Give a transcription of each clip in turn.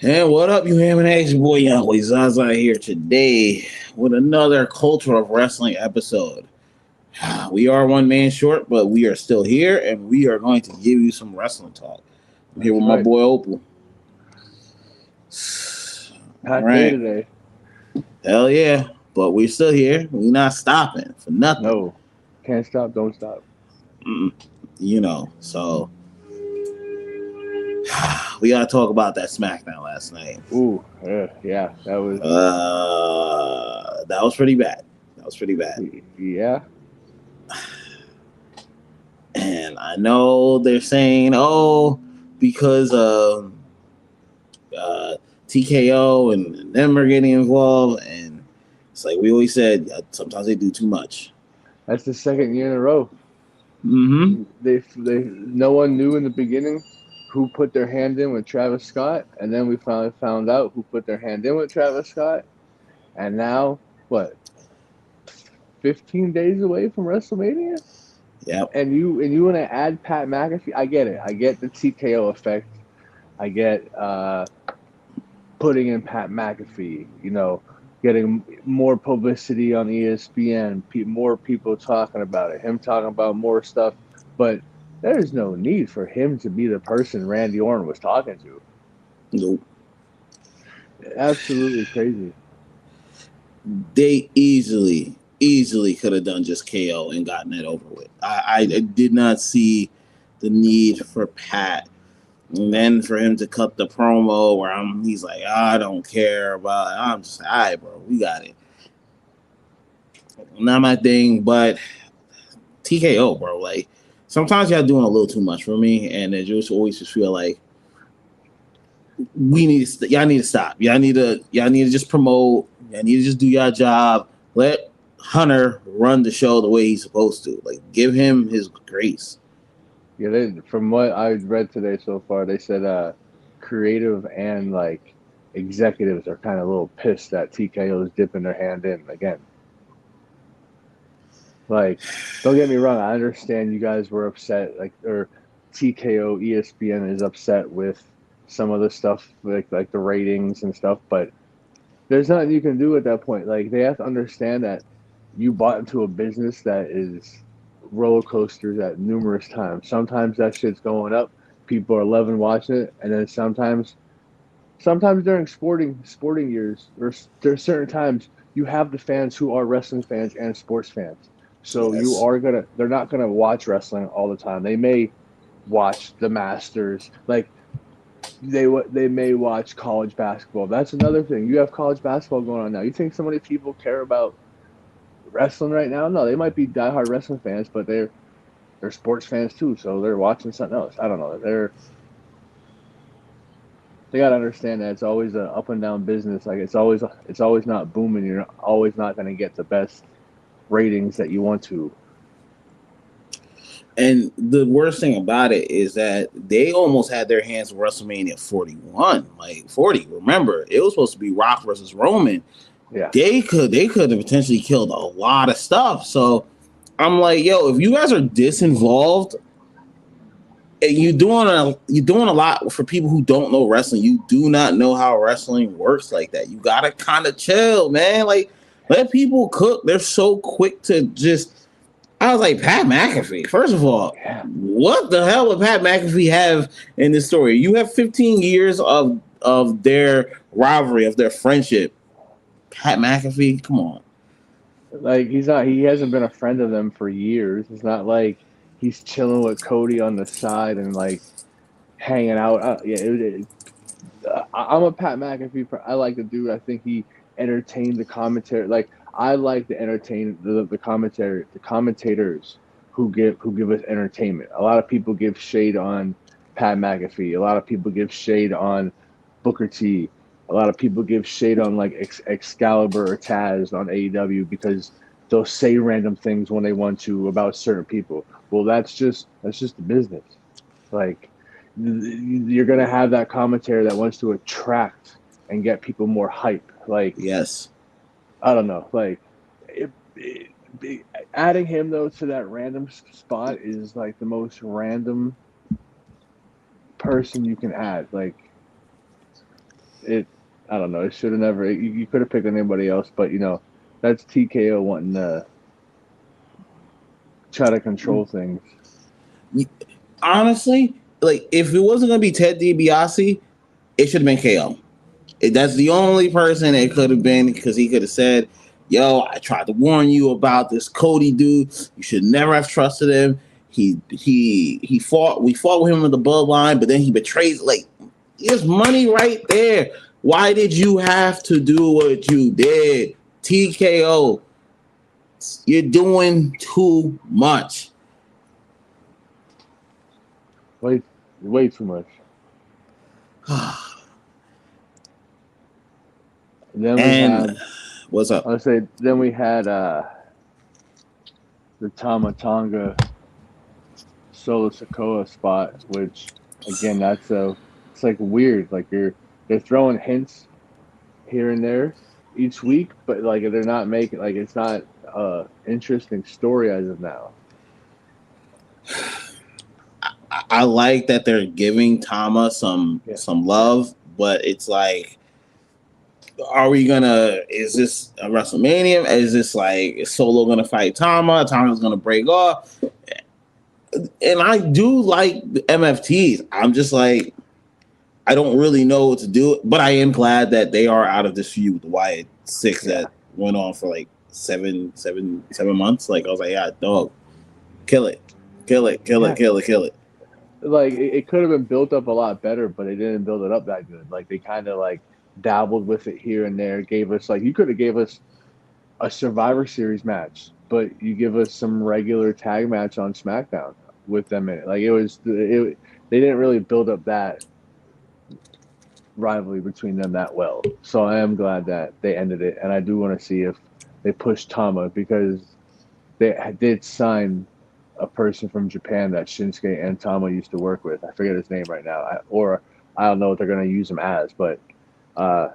And what up, you ham and eggs? Your boy Young Boy Zaza here today with another Culture of Wrestling episode. We are one man short, but we are still here and we are going to give you some wrestling talk. I'm here That's with my right. boy Opal. All Packed day right. today. Hell yeah. But we're still here. We're not stopping for nothing. No, can't stop, don't stop. Mm, so we got to talk about that SmackDown last night. Ooh, yeah, that was, That was pretty bad. That was pretty bad. yeah. And I know they're saying, oh, because uh, TKO and them are getting involved. And it's like we always said, sometimes they do too much. That's the second year in a row. Mm-hmm. No one knew in the beginning who put their hand in with Travis Scott, and then we finally found out who put their hand in with Travis Scott. And now, what, 15 days away from WrestleMania? Yep. And you want to add Pat McAfee? I get it. I get the TKO effect. I get putting in Pat McAfee, getting more publicity on ESPN, more people talking about it, him talking about more stuff. But there's no need for him to be the person Randy Orton was talking to. Nope. Absolutely crazy. They easily could have done just KO and gotten it over with. I did not see the need for Pat. And then for him to cut the promo where he's like, I don't care about it. I'm just like, all right, bro, we got it. Not my thing, but TKO, bro. Like sometimes y'all doing a little too much for me, and it just always just feel like y'all need to stop. Y'all need to just promote. Y'all need to just do your job. Let Hunter run the show the way he's supposed to. Like give him his grace. Yeah, from what I read today so far, they said creative and like executives are kind of a little pissed that TKO is dipping their hand in again. Like, don't get me wrong, I understand you guys were upset, like, or TKO ESPN is upset with some of the stuff, like the ratings and stuff, but there's nothing you can do at that point. Like, they have to understand that you bought into a business that is roller coasters at numerous times. Sometimes that shit's going up, people are loving watching it, and then sometimes during sporting years, there's certain times you have the fans who are wrestling fans and sports fans. So Yes. they're not gonna watch wrestling all the time. They may watch the Masters, like they may watch college basketball. That's another thing. You have college basketball going on now. You think so many people care about wrestling right now? No, they might be diehard wrestling fans, but they're sports fans too. So they're watching something else. I don't know. They got to understand that it's always an up and down business. Like it's always not booming. You're always not going to get the best ratings that you want to. And the worst thing about it is that they almost had their hands with WrestleMania 41, like 40. Remember, it was supposed to be Rock versus Roman. Yeah, They could have potentially killed a lot of stuff. So I'm like, yo, if you guys are disinvolved and you're doing a lot for people who don't know wrestling, you do not know how wrestling works like that. You gotta kind of chill, man. Like let people cook. They're so quick to just. I was like, Pat McAfee. First of all, yeah. what the hell would Pat McAfee have in this story? You have 15 years of their rivalry, of their friendship. Pat McAfee, come on. Like he's not. He hasn't been a friend of them for years. It's not like he's chilling with Cody on the side and like hanging out. Yeah, I'm a Pat McAfee. I like the dude. I think he entertained the commentary. Like I like to entertain the commentators who give us entertainment. A lot of people give shade on Pat McAfee. A lot of people give shade on Booker T. A lot of people give shade on like Excalibur or Taz on AEW because they'll say random things when they want to about certain people. Well, that's just the business. Like you're gonna have that commentary that wants to attract and get people more hype. Like Yes. I don't know, like it, adding him though to that random spot is like the most random person you can add. Like it. I don't know. It should have never. You could have picked anybody else, but that's TKO wanting to try to control things. Honestly, like if it wasn't gonna be Ted DiBiase, it should have been KO. That's the only person it could have been because he could have said, "Yo, I tried to warn you about this Cody dude. You should never have trusted him. He fought. We fought with him in the bloodline, but then he betrays. Like, there's money right there. Why did you have to do what you did, TKO? You're doing too much. Way too much." Then we had, what's up? I say then we had the Tama Tonga Solo Sikoa spot, which again it's like weird. Like they're throwing hints here and there each week, but like they're not making like it's not interesting story as of now. I like that they're giving Tama some love, but it's like, are we gonna? Is this a WrestleMania? Is this like is Solo gonna fight Tama? Tama's gonna break off, and I do like the MFTs. I'm just like, I don't really know what to do, but I am glad that they are out of this feud with the Wyatt Six that went on for like 7 months. Like I was like, yeah, dog, kill it. Like it could have been built up a lot better, but they didn't build it up that good. Like they kind of like dabbled with it here and there. Gave us like you could have gave us a Survivor Series match, but you give us some regular tag match on SmackDown with them in it. Like they didn't really build up that rivalry between them that well. So I am glad that they ended it, and I do want to see if they push Tama because they did sign a person from Japan that Shinsuke and Tama used to work with. I forget his name right now, I don't know what they're going to use him as, but that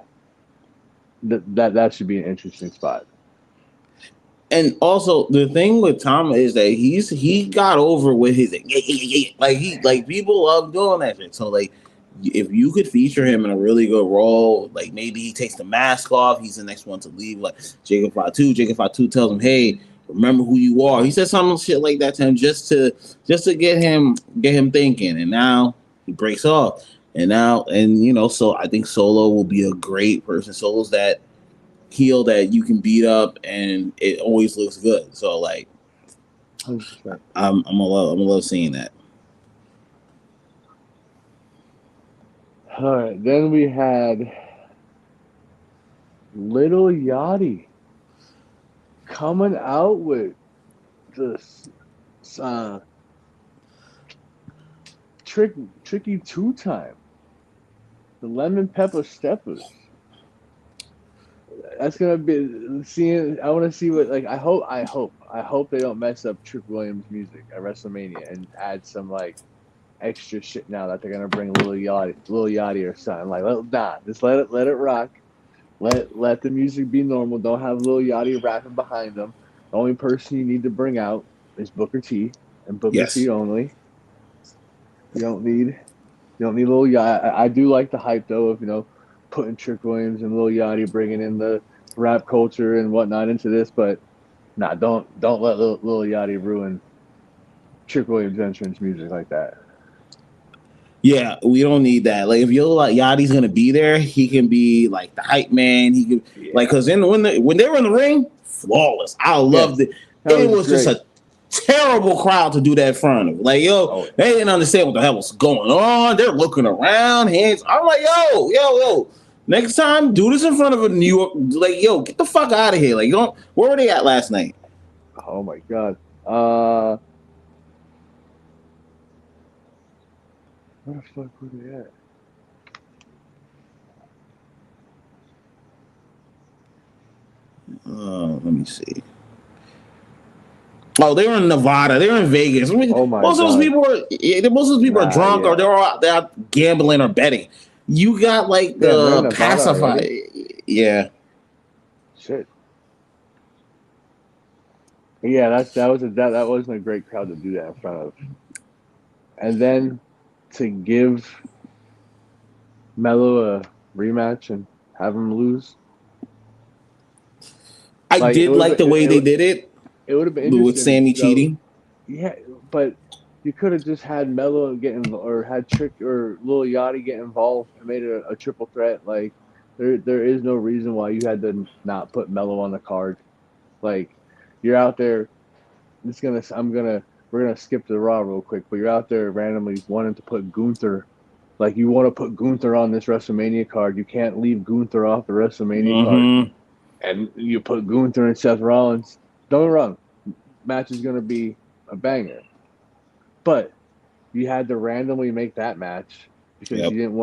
should be an interesting spot. And also the thing with Tama is that he got over with his like people love doing that shit. So like if you could feature him in a really good role, like maybe he takes the mask off, he's the next one to leave, like Jacob Fatu tells him, hey, remember who you are. He said some shit like that to him just to get him thinking, and now he breaks off. And so I think Solo will be a great person. Solo's that heel that you can beat up and it always looks good. So like 100%. I'm gonna love seeing that. All right, then we had Little Yachty coming out with this tricky 2-time, the lemon pepper steppers. That's gonna be seeing. I want to see what like. I hope they don't mess up Trick Williams' music at WrestleMania and add some like extra shit now that they're gonna bring Lil Yachty or something. Like, just let it rock. Let the music be normal. Don't have Lil Yachty rapping behind them. The only person you need to bring out is Booker T and Booker T only. You don't need Lil Yachty. I do like the hype though of putting Trick Williams and Lil Yachty bringing in the rap culture and whatnot into this, but don't let Lil Yachty ruin Trick Williams' entrance music like that. Yeah, we don't need that. Like, if Yachty's gonna be there, he can be like the hype man. He can like because when they were in the ring, flawless. I loved it. It was just a terrible crowd to do that in front of. Like, they didn't understand what the hell was going on. They're looking around, hands. I'm like, yo. Next time, do this in front of a New York. Like, get the fuck out of here. Like, where were they at last night? Oh my god. Where the fuck were they at? Let me see. Oh, they were in Nevada. They were in Vegas. Most of those people are drunk or they're out gambling or betting. You got like the pacifier. Yeah. Shit. Yeah, that wasn't a great crowd to do that in front of. And then to give Melo rematch and have him lose. I Like did like the way they did it it would have been with interesting. Sammy So cheating. yeah, but you could have just had Melo or had Trick or Lil Yachty get involved and made it a triple threat. Like there is no reason why you had to not put Melo on the card. Like you're out there. It's gonna. I'm gonna. We're gonna skip the Raw real quick, but you're out there randomly wanting to put Gunther. Like you want to put Gunther on this WrestleMania card. You can't leave Gunther off the WrestleMania card, Mm-hmm. and you put Gunther and Seth Rollins. Don't get me wrong, match is gonna be a banger, but you had to randomly make that match because Yep. you didn't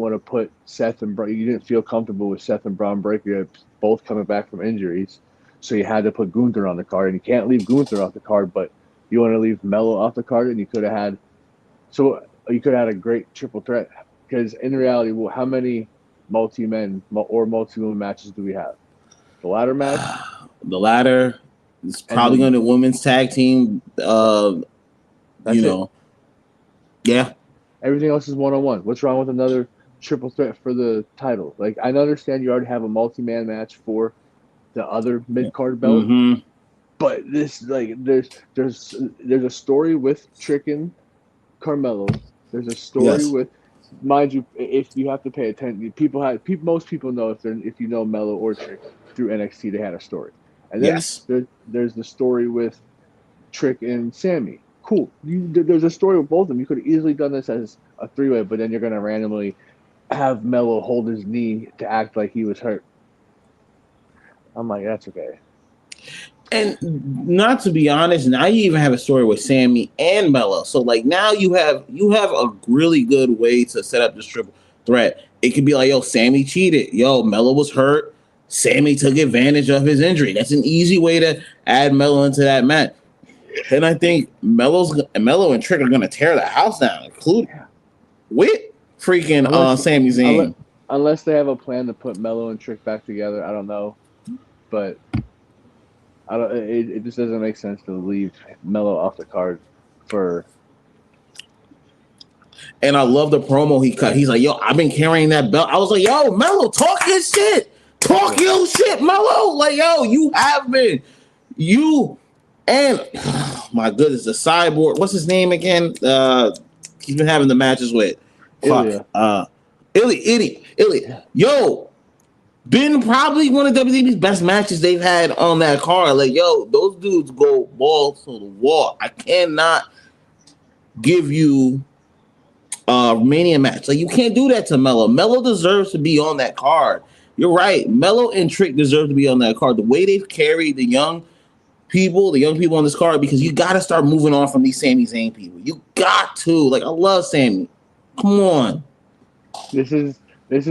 want to put Seth and you didn't feel comfortable with Seth and Braun Breaker both coming back from injuries, so you had to put Gunther on the card, and you can't leave Gunther off the card, but you want to leave Melo off the card, and you could have had a great triple threat because in reality, well, how many multi-men or multi-woman matches do we have? The ladder match, The latter is and probably then going to women's tag team. that's it. Yeah. Everything else is one-on-one. What's wrong with another triple threat for the title? Like I understand you already have a multi-man match for the other mid-card belt, Mm-hmm. but this like there's a story with Trick and Carmelo. There's a story Yes. with, mind you, if you have to pay attention, most people know if you know Melo or Trick through NXT, they had a story, and then Yes. there's the story with Trick and Sammy. Cool. There's a story with both of them. You could have easily done this as a three-way, but then you're gonna randomly have Melo hold his knee to act like he was hurt. I'm like, that's okay. And not to be honest, now you even have a story with Sammy and Melo. So like now you have a really good way to set up this triple threat. It could be like, yo, Sammy cheated. Yo, Melo was hurt. Sammy took advantage of his injury. That's an easy way to add Melo into that match. And I think Melo and Trick are gonna tear the house down, including with freaking Sami unless Zayn. unless they have a plan to put Melo and Trick back together, I don't know, but I don't. It just doesn't make sense to leave Melo off the card for. And I love the promo he cut. He's like, yo, I've been carrying that belt. I was like, yo, Melo, talk your shit. Talk your shit, Melo. Like, yo, you have been. You and oh my goodness, the cyborg. What's his name again? He's been having the matches with Ilya. Ilya. Yo, been probably one of WWE's best matches they've had on that card. Like, yo, those dudes go balls to the wall. I cannot give you Mania match. Like you can't do that to Melo. Melo deserves to be on that card. You're right. Melo and Trick deserve to be on that card. The way they've carried the young people on this card, because you got to start moving on from these Sami Zayn people. You got to. Like I love Sami. Come on. This is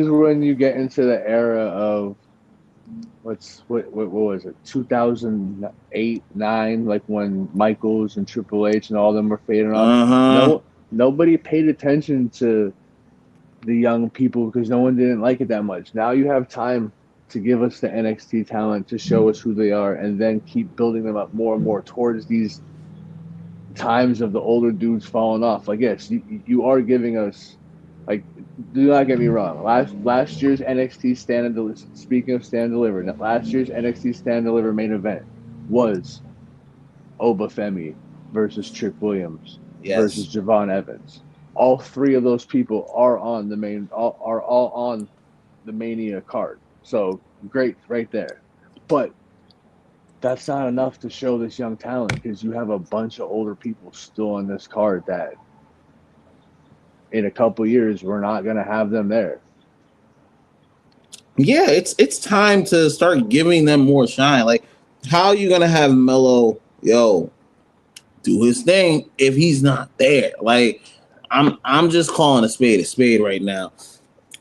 when you get into the era of what was it, 2008, 9, like when Michaels and Triple H and all of them were fading off. Nobody paid attention to the young people because no one didn't like it that much. Now you have time to give us the NXT talent to show us who they are, and then keep building them up more and more towards these times of the older dudes falling off. Like yes, you are giving us, like, do not get me wrong. Last year's NXT Stand and Deliver. Speaking of Stand and Deliver, last year's NXT Stand and Deliver main event was Obafemi versus Trick Williams versus Javon Evans. All three of those people are on the main are all on the Mania card. So great right there. But that's not enough to show this young talent because you have a bunch of older people still on this card that in a couple years we're not going to have them there. Yeah, it's time to start giving them more shine. Like, how are you going to have Melo, yo, do his thing if he's not there? Like, I'm just calling a spade right now.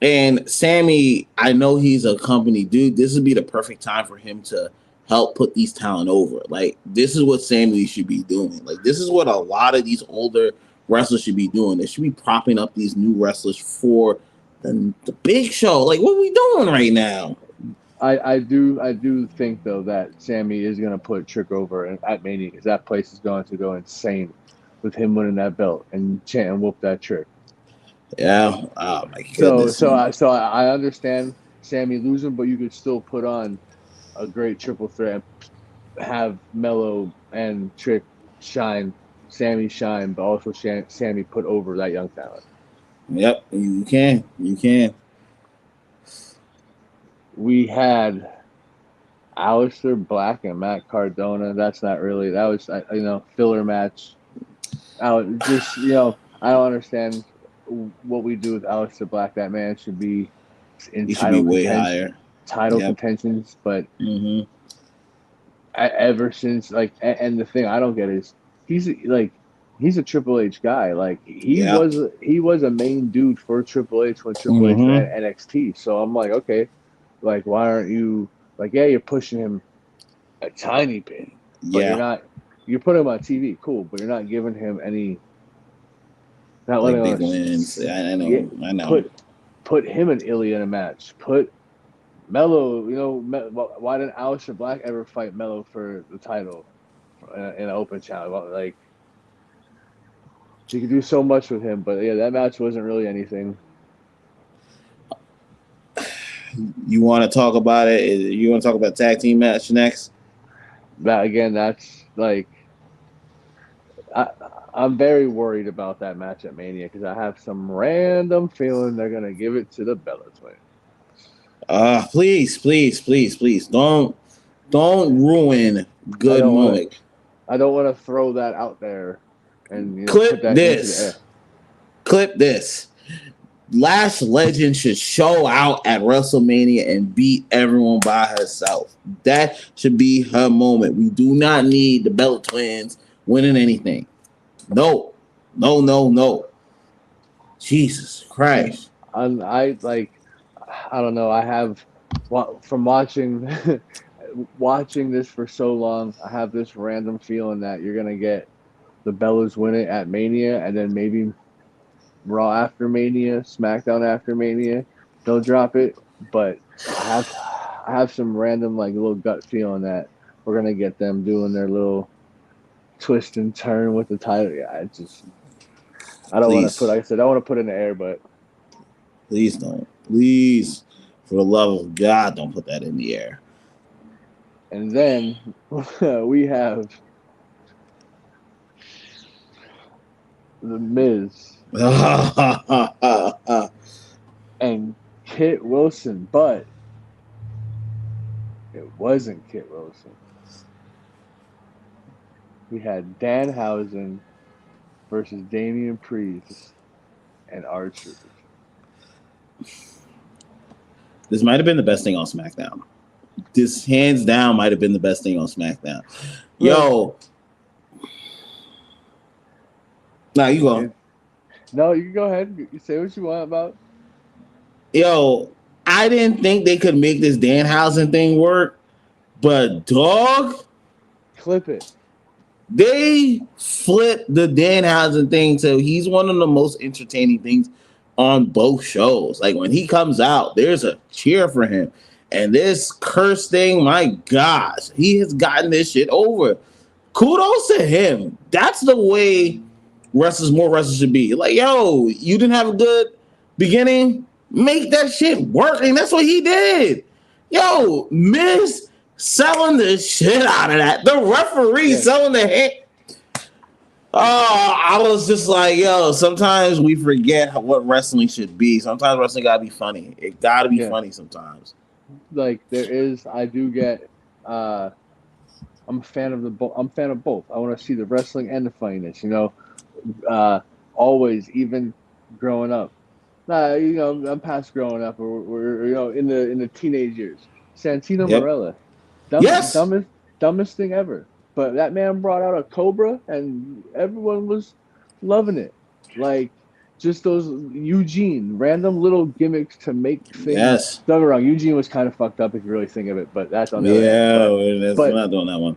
And Sammy, I know he's a company dude. This would be the perfect time for him to help put these talent over. Like, this is what Sammy should be doing. Like, this is what a lot of these older wrestlers should be doing. They should be propping up these new wrestlers for the big show. Like, what are we doing right now? I do think though that Sammy is going to put Trick over at Mania because that place is going to go insane with him winning that belt and chant and whoop that Trick. Yeah. Oh my So goodness. so I so I understand Sammy losing, but you could still put on a great triple threat and have Melo and Trick shine, Sammy shine, but also Sammy put over that young talent. Yep. You can. You can. We had Aleister Black and Matt Cardona. That's not really that was filler match. Just I don't understand what we do with Aleister Black. That man should be in He should be way higher. title Yep. contentions, but Hmm. ever since and the thing I don't get is he's like he's a Triple H guy. Like Yep. he was a main dude for Triple H when Triple H Hmm. ran NXT. So I'm like, okay, like why aren't you like yeah, you're pushing him a tiny bit, but Yeah. you're putting him on TV, cool, but you're not giving him any not Like letting big us wins. I yeah, know. I know. put him and Ilya in a match. Put Melo, why didn't Aleister Black ever fight Melo for the title in an open challenge? Well, like, you could do so much with him, but yeah, that match wasn't really anything. You want to talk about it? You want to talk about tag team match next? That again, that's like, I, I'm very worried about that match at Mania because I have some random feeling they're gonna give it to the Bella Twins. Please, please, please, please don't ruin I good don't want to. moment. I don't want to throw that out there and put Clip that into the this. air. Clip this. Lash Legend should show out at WrestleMania and beat everyone by herself. That should be her moment. We do not need the Bella Twins winning anything. No, no, no, no. Jesus Christ. I like. I don't know. I have from watching watching this for so long. I have this random feeling that you're gonna get the Bellas win it at Mania, and then maybe Raw after Mania, SmackDown after Mania, they'll drop it. But I have some random like little gut feeling that we're gonna get them doing their little twist and turn with the title. Yeah, I don't want to put Please, like I said I don't want to put it in the air, but please don't. Please, for the love of God, don't put that in the air. and then we have the Miz and Kit Wilson, but it wasn't Kit Wilson. We had Danhausen versus Damian Priest and R-Truth. This might have been the best thing on SmackDown. This hands down might have been the best thing on SmackDown. Yo. Now you go. No, you can go ahead. You say what you want about. Yo, I didn't think they could make this Danhausen thing work, but dog, Clip it. they flipped the Danhausen thing, so he's one of the most entertaining things on both shows. Like when he comes out, there's a cheer for him. And this curse thing, my gosh, he has gotten this shit over. Kudos to him. That's the way more wrestlers should be. Like, yo, you didn't have a good beginning, make that shit work. And that's what he did. Yo, Miz selling the shit out of that. The referee selling the hit. Oh, I was just like, yo, sometimes we forget what wrestling should be. Sometimes wrestling gotta be funny. It gotta be funny sometimes. Like I do get I'm a fan of I'm a fan of both. I want to see the wrestling and the funniness, always, even growing up. I'm past growing up, or we're in the teenage years. Santino Marella, dumbest thing ever. But that man brought out a Cobra, and everyone was loving it. Like just those random little gimmicks to make things. Yes. Don't get me wrong, Eugene was kind of fucked up if you really think of it, but that's on the other end. We're not doing that one.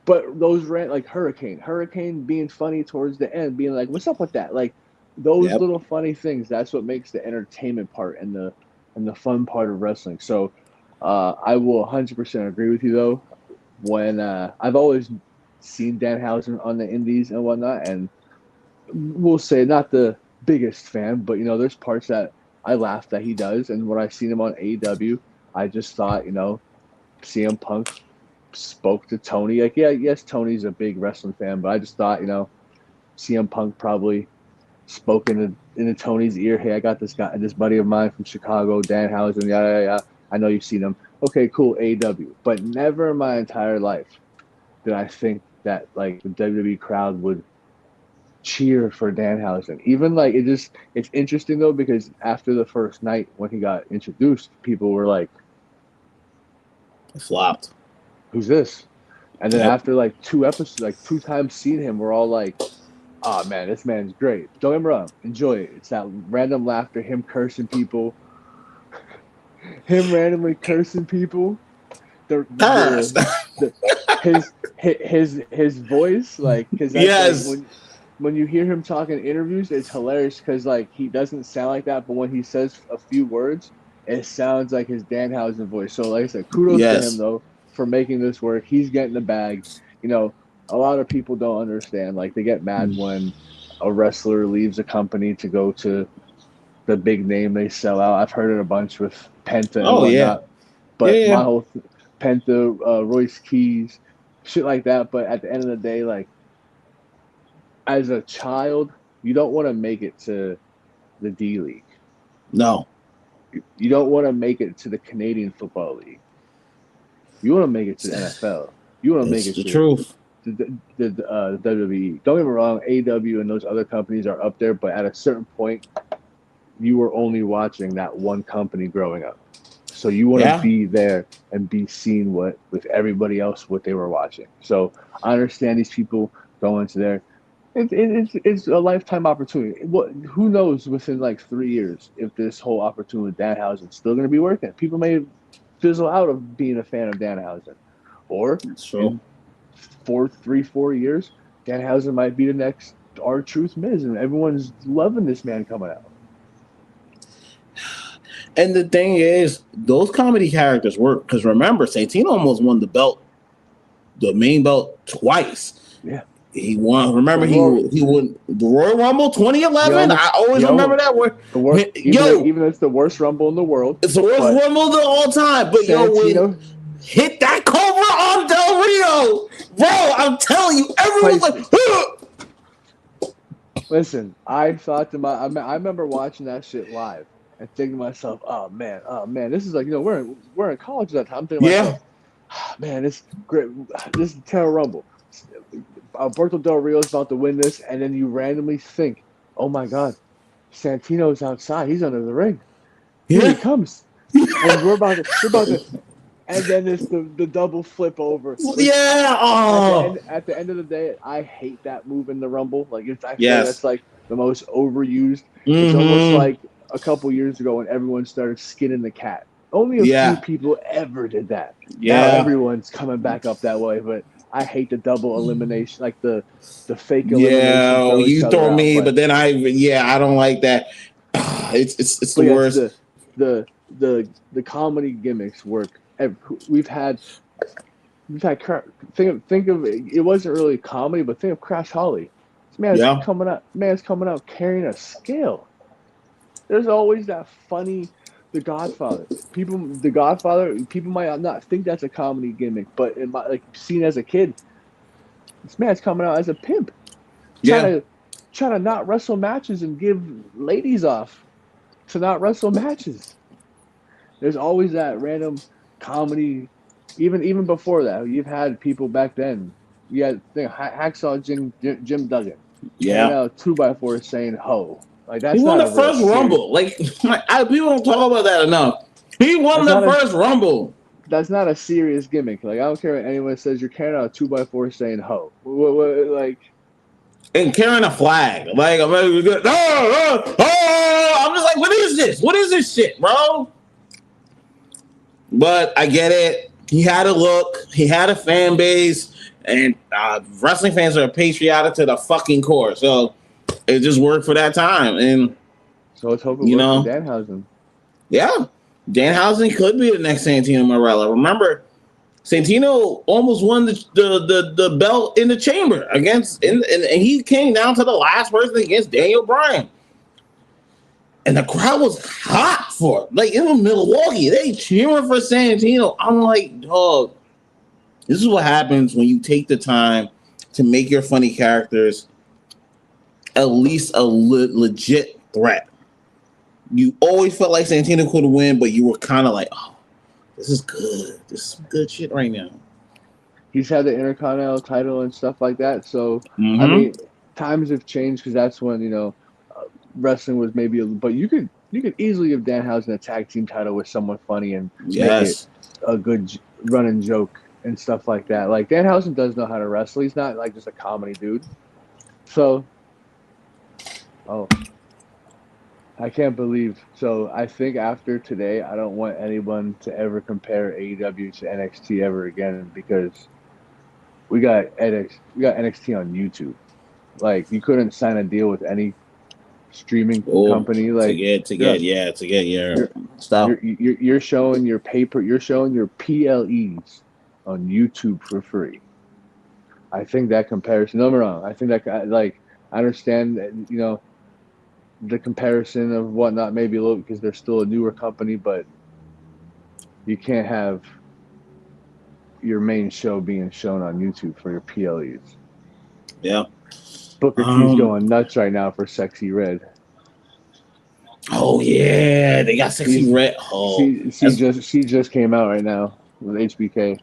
But those like Hurricane being funny towards the end, being like, "What's up with that?" Like those little funny things. That's what makes the entertainment part and the fun part of wrestling. So I will 100% agree with you though. When I've always seen Danhausen on the indies and whatnot, and we'll say not the biggest fan, but there's parts that I laugh that he does, and when I seen him on AEW, I just thought, CM Punk spoke to Tony. Like, yeah, yes, Tony's a big wrestling fan, but I just thought, CM Punk probably spoke into Tony's ear. Hey, I got this buddy of mine from Chicago, Danhausen. Yeah. I know you've seen him. Okay, cool, AEW. But never in my entire life did I think that like the WWE crowd would cheer for Danhausen. Even like it's interesting though, because after the first night when he got introduced, people were like, flopped. Who's this? And then after like 2 episodes, like 2 times seeing him, we're all like, oh man, this man's great. Don't get me wrong, enjoy it. It's that random laughter, him cursing people, him randomly cursing people. His voice, like, because yes. Like, when you hear him talk in interviews, it's hilarious because like he doesn't sound like that, but when he says a few words, it sounds like his Danhausen voice. So like I said, kudos to him though for making this work. He's getting the bag. A lot of people don't understand. Like they get mad when a wrestler leaves a company to go to the big name they sell out. I've heard it a bunch with Penta and whatnot. But my whole Penta, Royce Keys, shit like that. But at the end of the day, like as a child, you don't want to make it to the D League. No. You don't want to make it to the Canadian Football League. You want to make it to the NFL. You want to make it to the WWE. Don't get me wrong, AEW and those other companies are up there, but at a certain point, you were only watching that one company growing up. So you want to be there and be seen with everybody else what they were watching. So I understand these people going to there. It's a lifetime opportunity. Who knows within like 3 years if this whole opportunity with Danhausen is still going to be working. People may fizzle out of being a fan of Danhausen. Or in 4 years, Danhausen might be the next R-Truth Miz, and everyone's loving this man coming out. And the thing is, those comedy characters work because remember, Santino almost won the main belt twice. Yeah. He won. Remember, he won the Royal Rumble 2011. I always remember that one. Even though it's the worst Rumble in the world, it's the worst Rumble of all time. But Santino, hit that Cobra on Del Rio, bro. I'm telling you, everyone's like. Listen, I thought to I remember watching that shit live and thinking to myself, oh man, this is like we're in college at that time. I'm thinking to myself, man, this is great. This is Terra Rumble. Alberto Del Rio is about to win this, and then you randomly think, "Oh my God, Santino's outside. He's under the ring. Here he comes." And we're about to, and then it's the double flip over. At the end of the day, I hate that move in the Rumble. Like that's like the most overused. It's almost like a couple years ago when everyone started skinning the cat. Only a few people ever did that. Now everyone's coming back up that way, but. I hate the double elimination, like the fake elimination. Yeah, you throw me, but then I don't like that. It's the worst. The comedy gimmicks work. We've had think of it wasn't really comedy, but think of Crash Holly. This man's coming out carrying a scale. There's always that funny. The Godfather. People might not think that's a comedy gimmick, but seen as a kid, this man's coming out as a pimp, trying to not wrestle matches and give ladies off to not wrestle matches. There's always that random comedy. Even before that, you've had people back then. You had Hacksaw Jim Duggan. Yeah. Now 2x4 saying ho. Like that's he won the first Rumble. People don't talk about that enough. He won the first Rumble. That's not a serious gimmick. Like I don't care what anyone says. You're carrying out a 2x4 saying "ho." And carrying a flag. Like I'm just like, what is this? What is this shit, bro? But I get it. He had a look. He had a fan base, and wrestling fans are patriotic to the fucking core. So. It just worked for that time, and so let's hope it works for Danhausen. Yeah, Danhausen could be the next Santino Marella. Remember, Santino almost won the belt in the chamber and he came down to the last person against Daniel Bryan. And the crowd was hot for it. Like, it was Milwaukee. They cheering for Santino. I'm like, dog, this is what happens when you take the time to make your funny characters at least a legit threat. You always felt like Santino could win, but you were kind of like, oh, this is good. This is some good shit right now. He's had the Intercontinental title and stuff like that. So, I mean, times have changed because that's when, you know, wrestling was maybe but you could easily give Danhausen a tag team title with someone funny and make it a good running joke and stuff like that. Like, Danhausen does know how to wrestle. He's not like just a comedy dude. So, I can't believe. So I think after today, I don't want anyone to ever compare AEW to NXT ever again because we got NXT on YouTube. Like, you couldn't sign a deal with any streaming company like to get your stuff. You're showing your PLEs on YouTube for free. I think that comparison. No, I'm wrong. I think that, like, I understand that, you know, the comparison of whatnot maybe a little because they're still a newer company, but you can't have your main show being shown on YouTube for your PLEs. Yeah. Booker T's going nuts right now for Sexy Red. Oh yeah, they got Sexy Red. Oh, she just came out right now with HBK.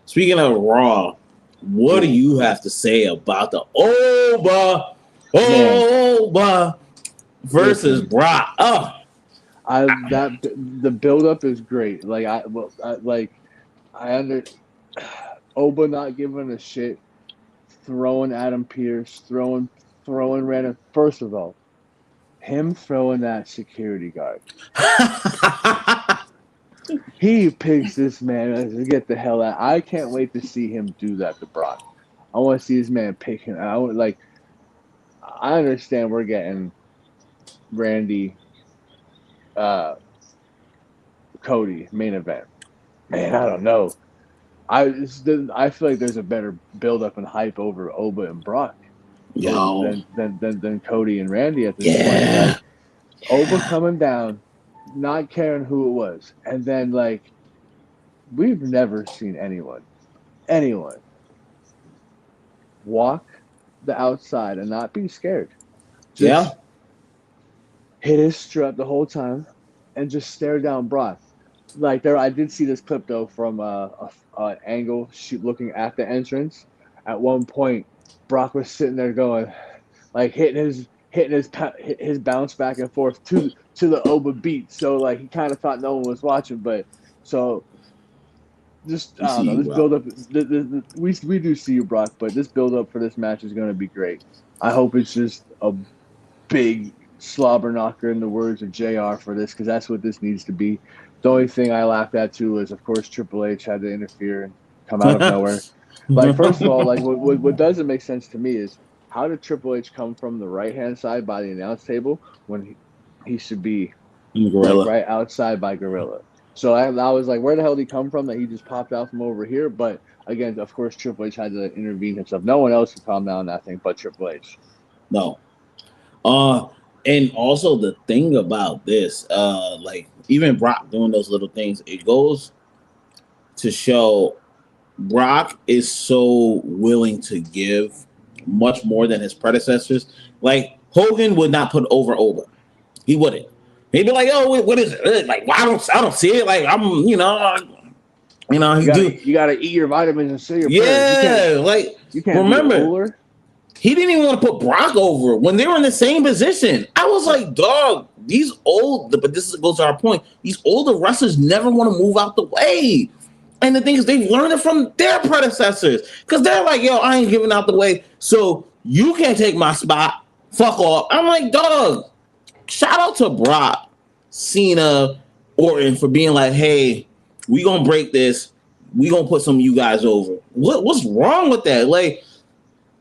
Speaking of Raw, what do you have to say about the Oba versus Brock? The build-up is great. Like Oba not giving a shit, throwing Adam Pearce, throwing random. First of all, him throwing that security guard. He picks this man to get the hell out. I can't wait to see him do that to Brock. I want to see this man pick him. I understand we're getting Randy, Cody main event. Man, I don't know. I feel like there's a better build up and hype over Oba and Brock than Cody and Randy at this point. Like, Oba coming down, not caring who it was, and then, like, we've never seen anyone walk the outside and not be scared. Just hit his strut the whole time and just stare down Brock. Like, I did see this clip though from an angle looking at the entrance. At one point, Brock was sitting there going, like, hitting his bounce back and forth to the Oba beat. So, like, he kind of thought no one was watching, but so just I don't know. This build up, we do see you, Brock, but this build up for this match is going to be great. I hope it's just a big slobber knocker, in the words of JR, for this, because that's what this needs to be. The only thing I laughed at too was, of course, Triple H had to interfere and come out of nowhere. Like, first of all, like, what doesn't make sense to me is, how did Triple H come from the right-hand side by the announce table when he should be right outside by Gorilla? So I was like, where the hell did he come from that he just popped out from over here? But again, of course, Triple H had to intervene himself. No one else could calm down that thing but Triple H. No. And also the thing about this, like, even Brock doing those little things, it goes to show Brock is so willing to give much more than his predecessors. Like, Hogan would not put over Oba. He wouldn't. He'd be like, "Oh, what is it? Like, well, I don't see it. Like, I'm, you gotta eat your vitamins and say your prayers. You can't remember. He didn't even want to put Brock over when they were in the same position. I was like, dog, these old, but this goes to our point. These older wrestlers never want to move out the way. And the thing is, they've learned it from their predecessors, because they're like, yo, I ain't giving out the way, so you can't take my spot. Fuck off. I'm like, dog, shout out to Brock, Cena, Orton for being like, hey, we gonna break this. We gonna put some of you guys over. What's wrong with that? Like,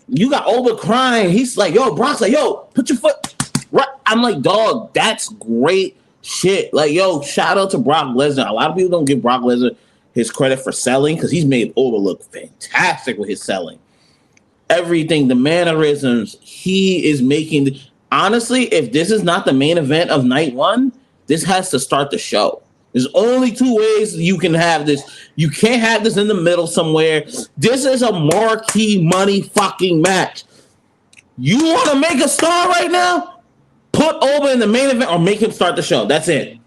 you got Oba crying. He's like, yo, Brock's like, yo, put your foot right. I'm like, dog, that's great shit. Like, yo, shout out to Brock Lesnar. A lot of people don't give Brock Lesnar his credit for selling, because he's made Oba look fantastic with his selling. Everything, the mannerisms, he is making. honestly, if this is not the main event of night one, this has to start the show. There's only two ways you can have this. You can't have this in the middle somewhere. This is a marquee money fucking match. You want to make a star right now? Put Oba in the main event or make him start the show. That's it.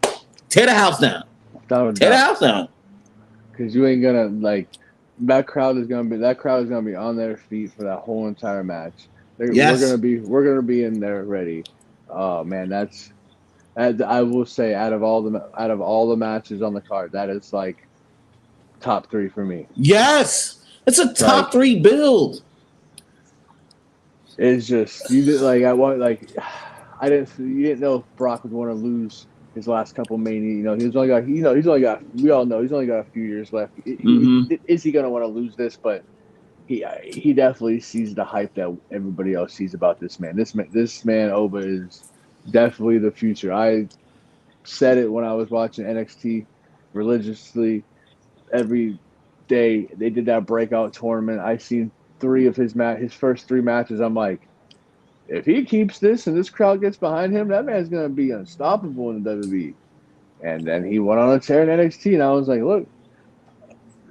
Tear the house down. Tear the house down. Because you ain't gonna like that crowd is gonna be on their feet for that whole entire match. Yes. We're gonna be in there ready. Oh man, I will say out of all the matches on the card, that is like top 3 for me. Yes, it's a top 3 build. It's just you did like you didn't know if Brock would want to lose his last couple Mania. He's only got we all know he's only got a few years left. Is he gonna want to lose this? But he definitely sees the hype that everybody else sees about this man. This man Oba is definitely the future. I said it when I was watching NXT religiously every day. They did that breakout tournament. I seen 3 of his first 3 matches. I'm like, if he keeps this and this crowd gets behind him, that man's gonna be unstoppable in the WWE. And then he went on a tear in NXT, and I was like, look.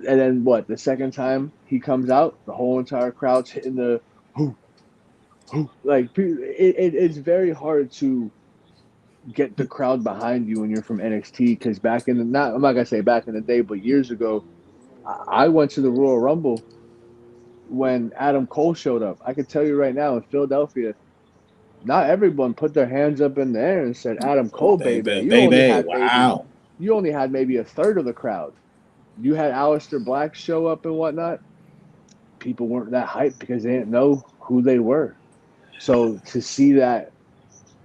And then what? The second time he comes out, the whole entire crowd's hitting the whoo. Like it's very hard to get the crowd behind you when you're from NXT. Because I'm not gonna say back in the day, but years ago, I went to the Royal Rumble when Adam Cole showed up. I can tell you right now in Philadelphia, not everyone put their hands up in the air and said, Adam Cole, baby. You only had maybe a third of the crowd. You had Aleister Black show up and whatnot. People weren't that hyped because they didn't know who they were. So to see that,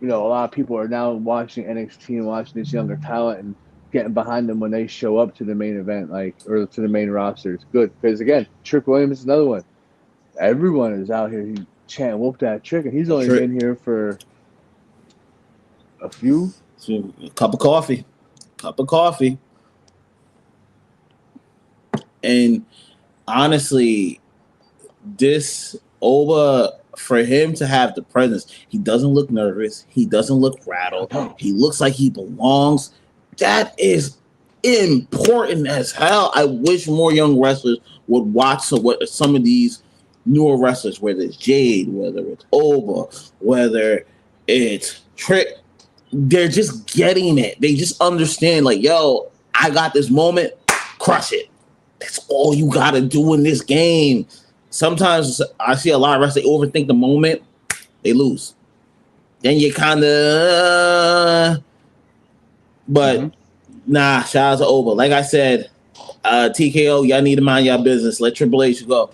a lot of people are now watching NXT and watching this younger talent and getting behind them when they show up to the main event, or to the main roster. It's good. Because again, Trick Williams is another one. Everyone is out here chanting "whoop that Trick," and he's only been here for a cup of coffee. And honestly, this Oba, for him to have the presence, he doesn't look nervous. He doesn't look rattled. He looks like he belongs. That is important as hell. I wish more young wrestlers would watch some of these newer wrestlers, whether it's Jade, whether it's Oba, whether it's Trick. They're just getting it. They just understand, like, yo, I got this moment, crush it. That's all you got to do in this game. Sometimes I see a lot of wrestlers, they overthink the moment, they lose. Then you kind of, nah, shout out to Oba. Like I said, TKO, y'all need to mind your business. Let Triple H go.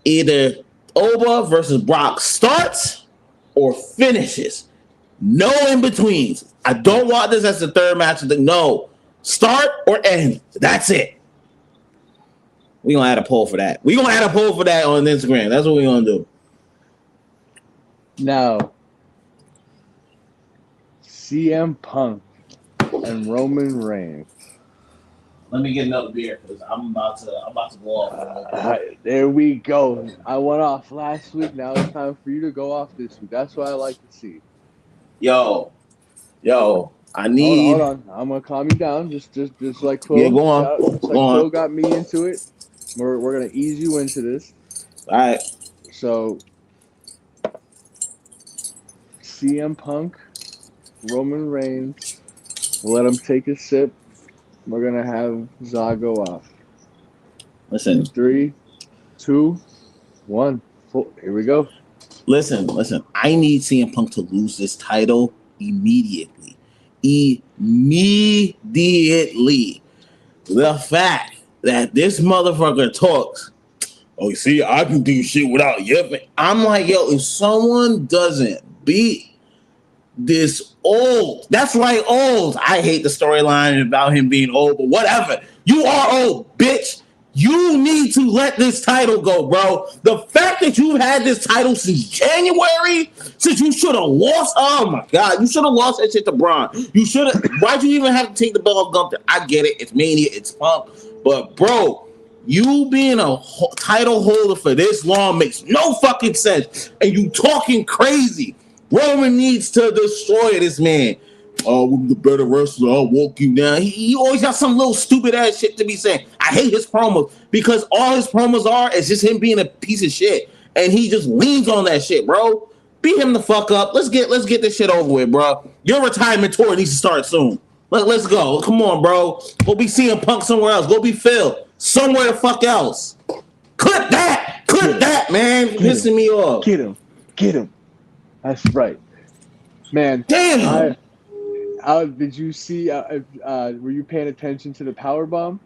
Either Oba versus Brock starts or finishes. No in betweens. I don't want this as the third match. No, start or end. That's it. We're going to add a poll for that. We're going to add a poll for that on Instagram. That's what we're going to do. Now, CM Punk and Roman Reigns. Let me get another beer because I'm about to go off. There we go. I went off last week. Now it's time for you to go off this week. That's what I like to see. Yo, I need. Hold on. I'm gonna calm you down. Just like Quill. Yeah, go on. Just like Quill got me into it. We're gonna ease you into this. All right. So, CM Punk, Roman Reigns. We'll let him take a sip. We're gonna have Za go off. Listen. 3, 2, 1. Here we go. Listen. I need CM Punk to lose this title immediately. The fact that this motherfucker talks, oh, you see, I can do shit without yipping. I'm like, yo, if someone doesn't beat this old, that's right, old. I hate the storyline about him being old, but whatever. You are old, bitch. You need to let this title go, bro. The fact that you've had this title since January, since you should have lost, oh my God, you should have lost that shit to Braun. You should have, why'd you even have to take the belt off Gunther? I get it, it's Mania, it's Punk, but bro, you being a title holder for this long makes no fucking sense, and you talking crazy. Roman needs to destroy this man. Oh, I'm the better wrestler. I'll walk you down. He always got some little stupid ass shit to be saying. I hate his promos because all his promos are is just him being a piece of shit, and he just leans on that shit, bro. Beat him the fuck up. Let's get this shit over with, bro. Your retirement tour needs to start soon. Let's go. Come on, bro. Go be CM Punk somewhere else. Go be Phil somewhere the fuck else. Clip that. Clip that, man. Pissing me off. Get him. That's right, man. Damn. Did you see? Were you paying attention to the power bomb?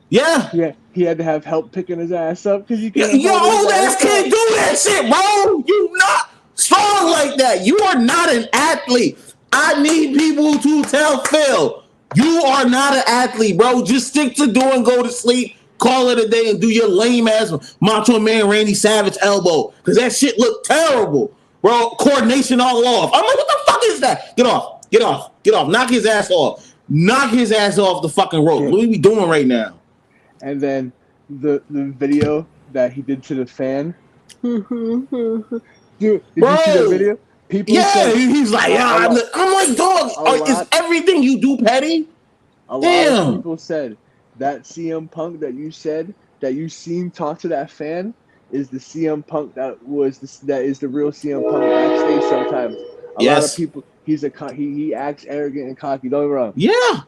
Yeah. Yeah, he had to have help picking his ass up because you can't. Your old ass can't do that shit, bro. You not strong like that. You are not an athlete. I need people to tell Phil, you are not an athlete, bro. Just stick to doing, go to sleep, call it a day, and do your lame ass Macho Man Randy Savage elbow because that shit looked terrible, bro. Coordination all off. I'm like, what the fuck is that? Get off. Get off. Get off. Knock his ass off. Knock his ass off the fucking rope. What are we doing right now? And then the video that he did to the fan. Dude, did you see the video? People said, he's like, yeah. I'm like, dog, is everything you do petty? A lot of people said that CM Punk that you said that you seen talk to that fan is the CM Punk that is the real CM Punk backstage sometimes. A lot of people, he acts arrogant and cocky. Don't get me wrong. Yeah.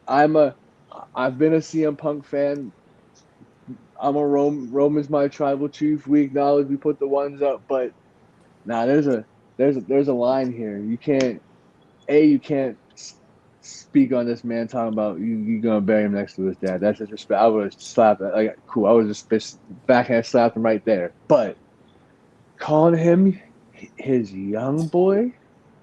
I've been a CM Punk fan. I'm a Roman's my tribal chief. We acknowledge, we put the ones up, but there's a line here. You can't speak on this man talking about you gonna bury him next to his dad. That's disrespect. I would have slapped that. Like, cool. I would just backhand slapped him right there. But calling him his young boy.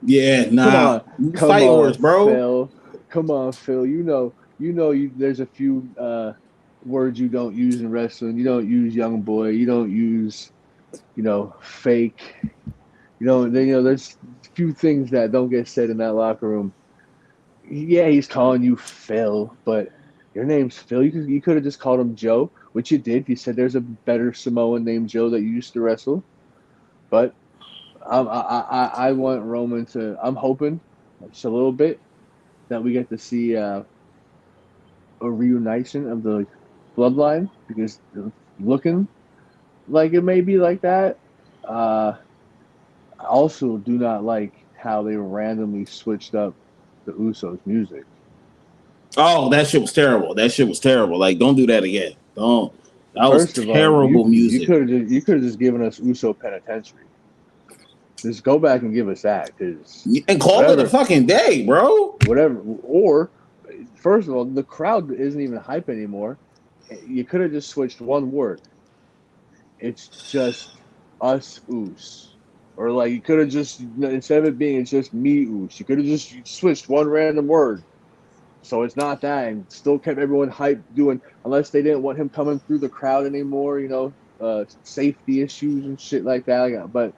Yeah, nah. Come fight on, words, bro. Phil. Come on, Phil. You know. There's a few words you don't use in wrestling. You don't use young boy. You don't use, fake. There's a few things that don't get said in that locker room. Yeah, he's calling you Phil, but your name's Phil. You could have just called him Joe, which you did. You said there's a better Samoan named Joe that you used to wrestle, but I want Roman to. I'm hoping just a little bit that we get to see a reunition of the bloodline because looking like it may be like that. I also do not like how they randomly switched up the Usos' music. Oh, that shit was terrible. Like, don't do that again. Don't. That was terrible music. You could have just given us Uso Penitentiary. Just go back and give us that, and call it a fucking day, bro. Whatever. Or, first of all, the crowd isn't even hype anymore. You could have just switched one word. It's just us Us. Or like you could have just, instead of it being it's just me Us, you could have just switched one random word. So it's not that, and still kept everyone hyped doing, unless they didn't want him coming through the crowd anymore, safety issues and shit like that. But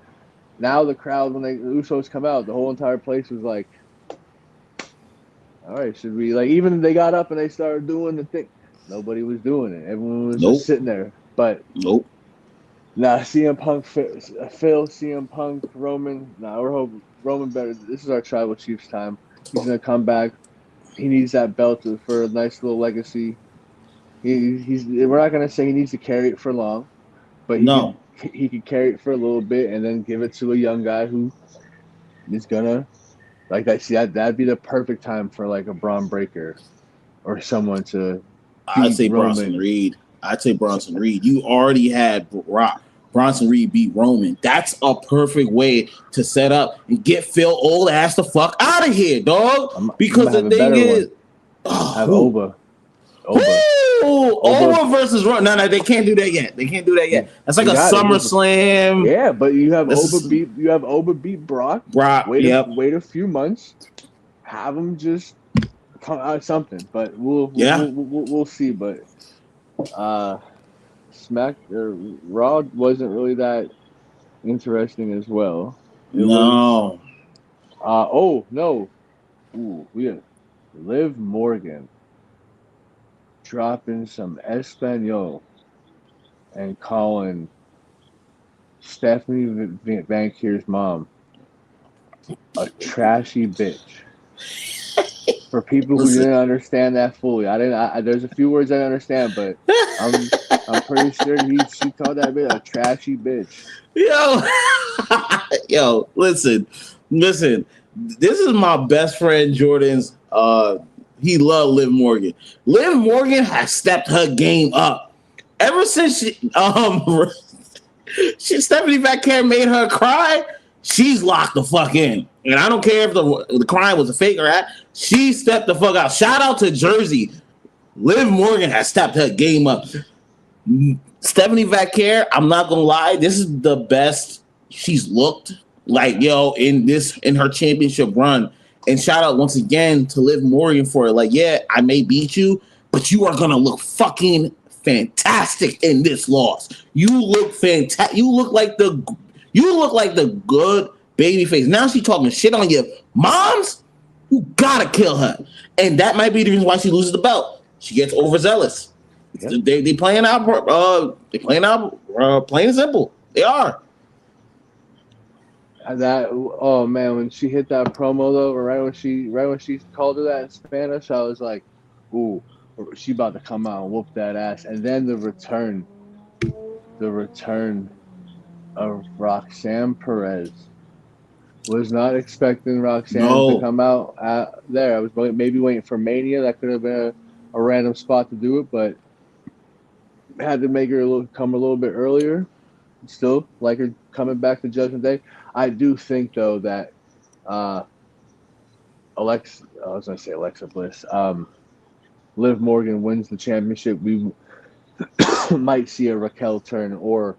now the crowd, when the Usos come out, the whole entire place was like, all right, should we, even they got up and they started doing the thing. Nobody was doing it. Everyone was just sitting there. But CM Punk, Phil, CM Punk, Roman. We're hoping Roman better. This is our tribal chief's time. He's gonna come back. He needs that belt for a nice little legacy. We're not gonna say he needs to carry it for long, but he could carry it for a little bit and then give it to a young guy who is gonna that'd be the perfect time for like a Braun Breaker or someone to. I'd say Bronson Reed. You already had Bronson Reed beat Roman. That's a perfect way to set up and get Phil old ass the fuck out of here, dog. Because the thing is, have Oba. Oba versus Roman. No, they can't do that yet. That's like a SummerSlam. Yeah, but you have Oba beat Brock. Wait a few months. Have him just come out something, but we'll see. But Raw wasn't really that interesting as well. No. We have Liv Morgan dropping some Espanol and calling Stephanie Van Kier's mom a trashy bitch. For people who Listen. didn't understand that fully, I didn't. There's a few words I didn't understand, but I'm pretty sure she called that bitch a trashy bitch. Yo, yo, listen. This is my best friend Jordan's. He loved Liv Morgan. Liv Morgan has stepped her game up ever since Stephanie Vaquer made her cry. She's locked the fuck in, and I don't care if the crying was a fake or not. She stepped the fuck out. Shout out to Jersey. Liv Morgan has stepped her game up. Stephanie Vaquer, I'm not gonna lie, this is the best she's looked like, yo, in her championship run. And shout out once again to Liv Morgan for it. Like, yeah, I may beat you, but you are gonna look fucking fantastic in this loss. You look fantastic. You look like the good baby face. Now she talking shit on your moms. You gotta kill her, and that might be the reason why she loses the belt. She gets overzealous. Yep. They playing out. Plain and simple. They are. Oh man, when she hit that promo though, right when she called her that in Spanish, I was like, ooh, she about to come out and whoop that ass. And then the return of Roxanne Perez. Was not expecting Roxanne to come out there. I was maybe waiting for Mania. That could have been a random spot to do it, but had to make her come a little bit earlier. Still like her coming back to Judgment Day. I do think though that Alexa Bliss, Liv Morgan wins the championship. We might see a Raquel turn or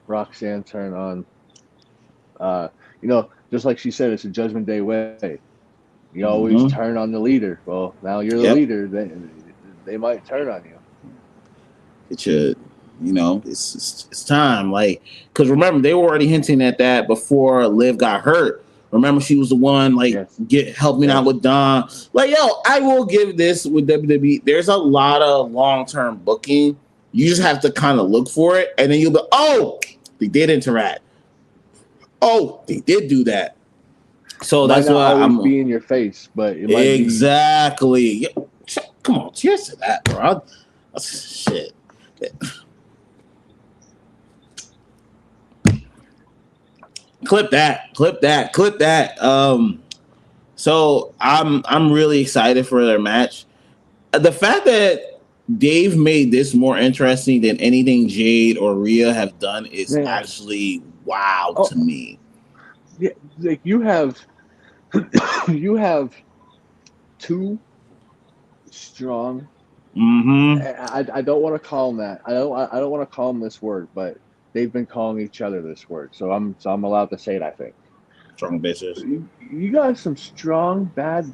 Roxanne turn on. Just like she said, it's a Judgment Day way. You always turn on the leader. Well, now you're the leader. They might turn on you. It should. It's time. Like, because remember, they were already hinting at that before Liv got hurt. Remember, she was the one, helping out with Don. Like, yo, I will give this with WWE. There's a lot of long-term booking. You just have to kind of look for it, and then you'll be, oh, they did interact. Oh, they did do that. So that's why I'm be in your face, but it might exactly. Come on, cheers to that, bro. That's shit. Clip that. So I'm really excited for their match. The fact that Dave made this more interesting than anything Jade or Rhea have done is actually wow to me. Yeah, like you have two strong. I don't want to call them that. I don't want to call them this word, but they've been calling each other this word, so I'm allowed to say it. I think strong bitches. You got some strong bad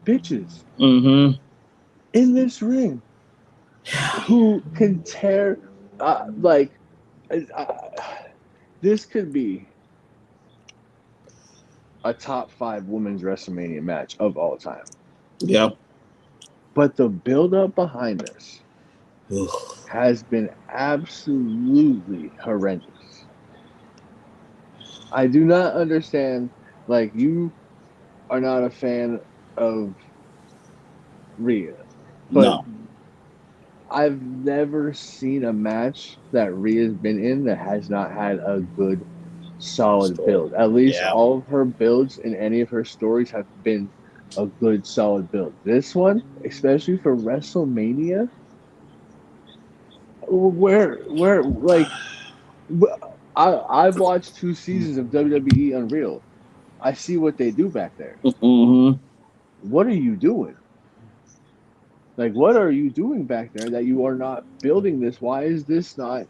bitches in this ring who can tear. This could be a top 5 women's WrestleMania match of all time. Yeah. But the build-up behind this has been absolutely horrendous. I do not understand. Like, you are not a fan of Rhea. But no. I've never seen a match that Rhea's been in that has not had a good, solid build. At least all of her builds in any of her stories have been a good, solid build. This one, especially for WrestleMania, I've watched 2 seasons of WWE Unreal. I see what they do back there. What are you doing? Like, what are you doing back there that you are not building this? Why is this not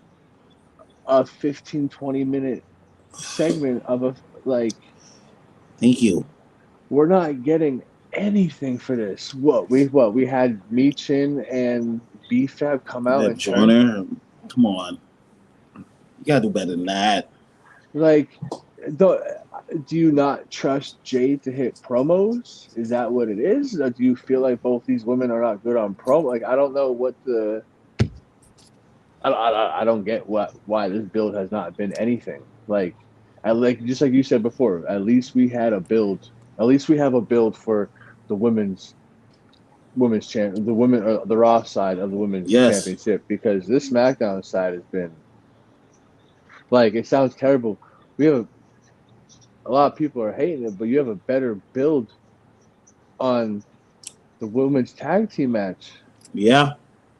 a 15, 20-minute segment of Thank you. We're not getting anything for this. We had Michin and BFAB come out and Joyner. Come on, you gotta do better than that. Like, do you not trust Jade to hit promos? Is that what it is? Or do you feel like both these women are not good on promo? Like, I don't know what the. I don't get why this build has not been anything. Like, like just like you said before, at least we had a build. At least we have a build for the women's champ, the women, the Raw side of the women's Yes. championship, because this SmackDown side has been like, it sounds terrible. We have a lot of people are hating it, but you have a better build on the women's tag team match Yeah.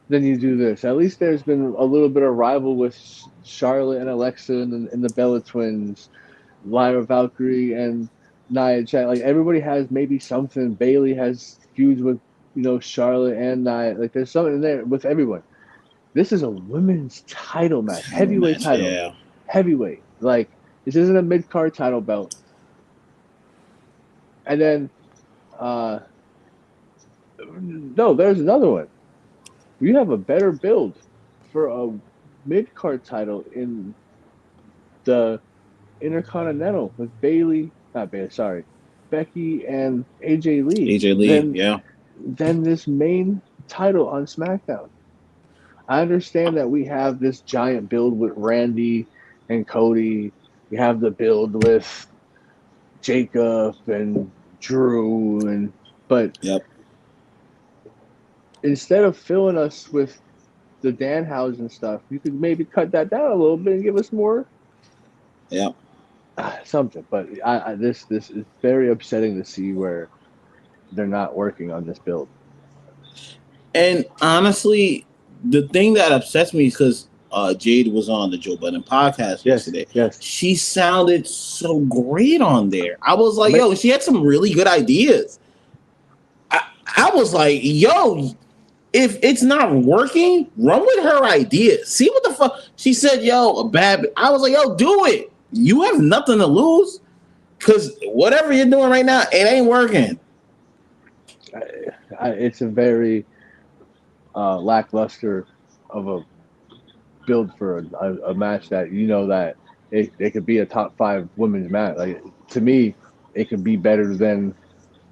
than you do this. At least there's been a little bit of rival with Charlotte and Alexa and the Bella Twins, Lyra Valkyrie and Nia Jax. Like, everybody has maybe something. Bailey has feuds with, Charlotte and Nia. Like, there's something in there with everyone. This is a women's title match, heavyweight title, Yeah. heavyweight. Like, this isn't a mid card title belt. And then, no, there's another one. You have a better build for a mid card title in the Intercontinental with Becky and AJ Lee. AJ Lee, than this main title on SmackDown. I understand that we have this giant build with Randy and Cody. We have the build with Jacob and Drew, but instead of filling us with the Danhausen stuff, you could maybe cut that down a little bit and give us more. Yeah. Something. But this is very upsetting to see where they're not working on this build. And honestly, the thing that upsets me is because Jade was on the Joe Budden podcast yesterday. Yes. She sounded so great on there. I was like, yo, she had some really good ideas. I was like, yo, if it's not working, run with her ideas. See what the fuck. She said, yo, I was like, yo, do it. You have nothing to lose, because whatever you're doing right now, it ain't working. It's a very lackluster of a build for a match that that it could be a top 5 women's match. Like, to me, it could be better than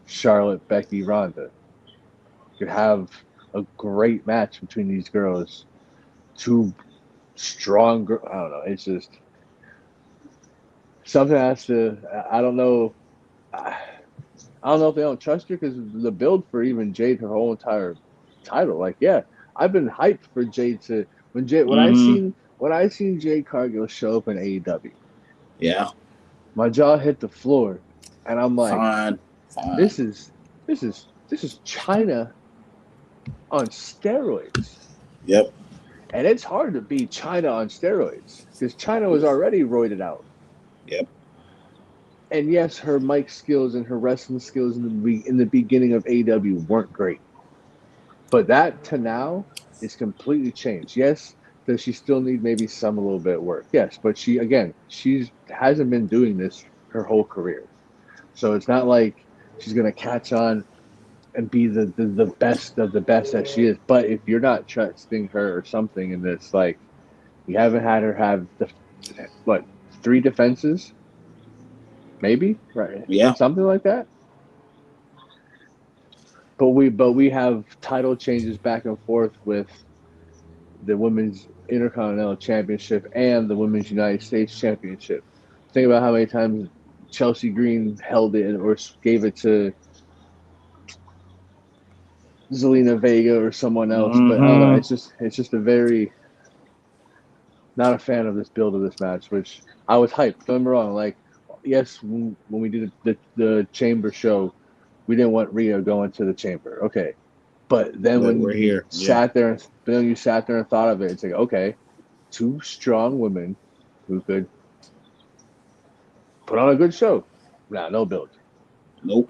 Charlotte, Becky, Ronda. You could have a great match between these girls. Two strong girls. I don't know. It's just something has to. I don't know. I don't know if they don't trust her, because the build for even Jade, her whole entire title. Like, yeah, I've been hyped for Jade to when I seen Jade Cargill show up in AEW. Yeah, my jaw hit the floor, and I'm like, fine. This is China on steroids. Yep. And it's hard to beat China on steroids, because China was already roided out. Yep. And yes, her mic skills and her wrestling skills in the beginning of AEW weren't great. But that to now is completely changed. Yes, does she still need maybe a little bit of work? Yes, but she hasn't been doing this her whole career. So it's not like she's going to catch on and be the best of the best that she is. But if you're not trusting her or something in this, like, you haven't had her have 3 defenses? Maybe, right? Yeah, something like that. But we have title changes back and forth with the Women's Intercontinental Championship and the Women's United States Championship. Think about how many times Chelsea Green held it or gave it to Zelina Vega or someone else. Mm-hmm. But I don't know, it's just a very not a fan of this build of this match, which I was hyped. Don't get me wrong. Like, yes, when we did the Chamber show, we didn't want Rhea going to the Chamber. Okay. But then when we're here, sat there and thought of it, it's like, okay, 2 strong women who could put on a good show. Nah, no build. Nope.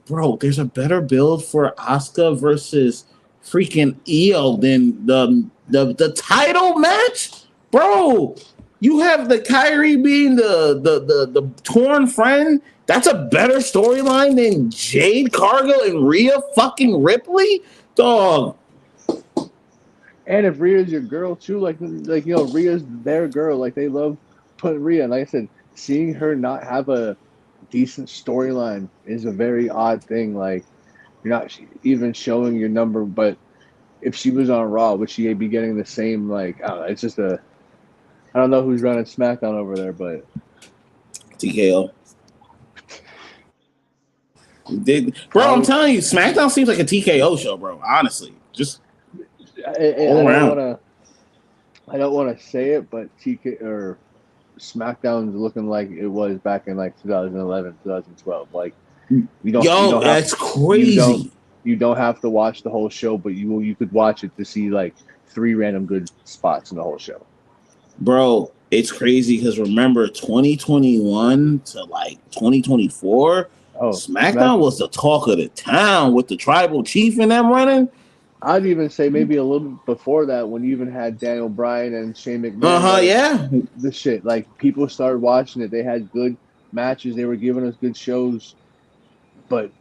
Bro, there's a better build for Asuka versus freaking Io than the title match? Bro, you have the Kyrie being the torn friend. That's a better storyline than Jade Cargill and Rhea fucking Ripley? Dog. And if Rhea's your girl too, like Rhea's their girl. Like, they love putting Rhea. And like I said, seeing her not have a decent storyline is a very odd thing. Like, you're not even showing your number, but if she was on Raw, would she be getting the same, like, I don't know, it's just I don't know who's running SmackDown over there, but TKO. Bro, I'm telling you, SmackDown seems like a TKO show, bro. Honestly, just all around. I don't want to say it, but TK or SmackDown's looking like it was back in like 2011, 2012. Like That's crazy. You don't have to watch the whole show, but you could watch it to see like 3 random good spots in the whole show. Bro, it's crazy because remember 2021 to like 2024, SmackDown was the talk of the town with the tribal chief and them running. I'd even say maybe a little bit before that when you even had Daniel Bryan and Shane McMahon. Yeah. The shit. Like people started watching it. They had good matches. They were giving us good shows. But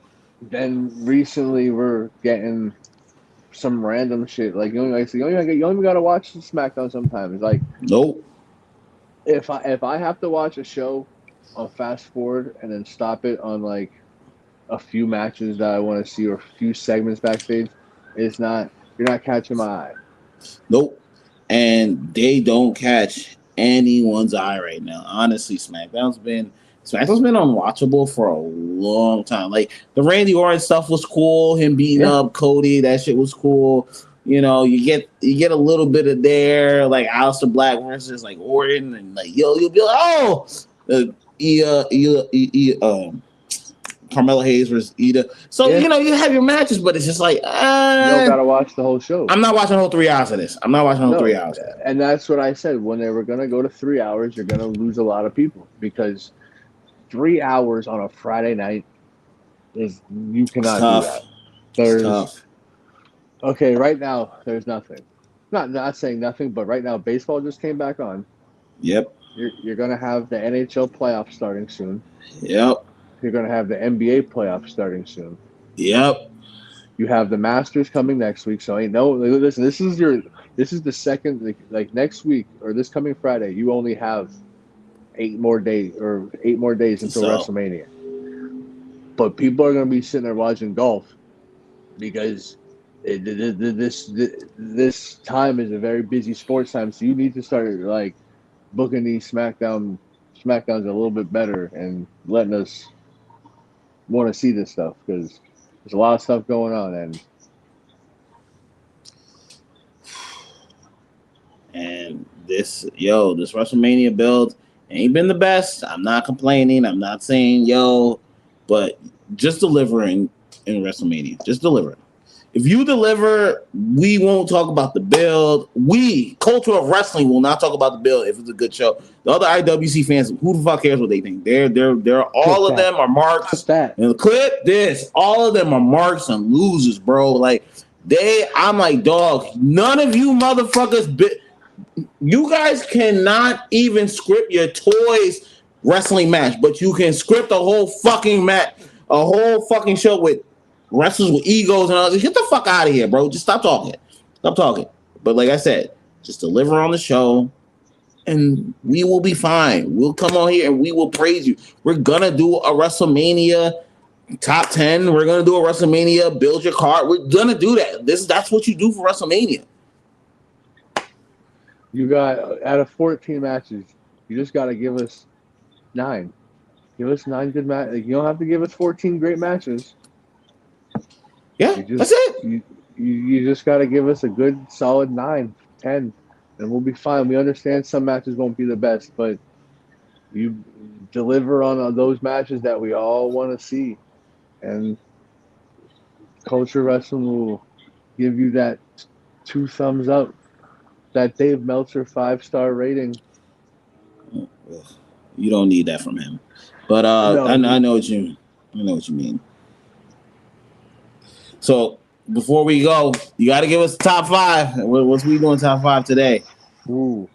then recently we're getting some random shit. Like you only gotta watch SmackDown sometimes. Like nope. If I have to watch a show on fast forward and then stop it on like a few matches that I want to see or a few segments backstage, you're not catching my eye. Nope. And they don't catch anyone's eye right now. Honestly, SmackDown's been unwatchable for a long time. Like the Randy Orton stuff was cool. Him beating up Cody, that shit was cool. You know, you get a little bit of there, like Aleister Black versus like Orton, and like you'll be like, oh, Carmella Hayes versus Ida. So you know you have your matches, but it's just like you don't gotta watch the whole show. I'm not watching the whole 3 hours of this. I'm not watching the whole 3 hours. And that's what I said. When they were gonna go to 3 hours, you're gonna lose a lot of people because 3 hours on a Friday night you cannot do that. There's tough. Okay, right now there's nothing. Not saying nothing, but right now baseball just came back on. Yep. You're gonna have the NHL playoffs starting soon. Yep. You're gonna have the NBA playoffs starting soon. Yep. You have the Masters coming next week. So listen. This is the second like next week or this coming Friday. You only have 8 more days until WrestleMania. But people are gonna be sitting there watching golf because this time is a very busy sports time, so you need to start like booking these SmackDowns a little bit better and letting us want to see this stuff because there's a lot of stuff going on and this WrestleMania build ain't been the best. I'm not complaining. I'm not saying but just delivering in WrestleMania. Just delivering. If you deliver, we won't talk about the build. We, Culture of Wrestling, will not talk about the build if it's a good show. The other IWC fans, who the fuck cares what they think? They're all of them are marks. And clip this. All of them are marks and losers, bro. Like I'm like, dog, none of you motherfuckers you guys cannot even script your toys wrestling match, but you can script a whole fucking match, a whole fucking show with wrestlers with egos and all this. Get the fuck out of here, bro. Just stop talking. Stop talking. But like I said, just deliver on the show and we will be fine. We'll come on here and we will praise you. We're gonna do a WrestleMania top 10. We're gonna do a WrestleMania build your card. We're gonna do that. That's what you do for WrestleMania. You got out of 14 matches, you just got to give us 9. Give us 9 good matches. You don't have to give us 14 great matches. Yeah, that's it. You just got to give us a good, solid 9, 10, and we'll be fine. We understand some matches won't be the best, but you deliver on those matches that we all want to see, and Culture Wrestling will give you that 2 thumbs up. That Dave Meltzer 5-star rating. You don't need that from him, but no, I know what you mean. So before we go, you got to give us the top 5. What's we doing top 5 today? Ooh,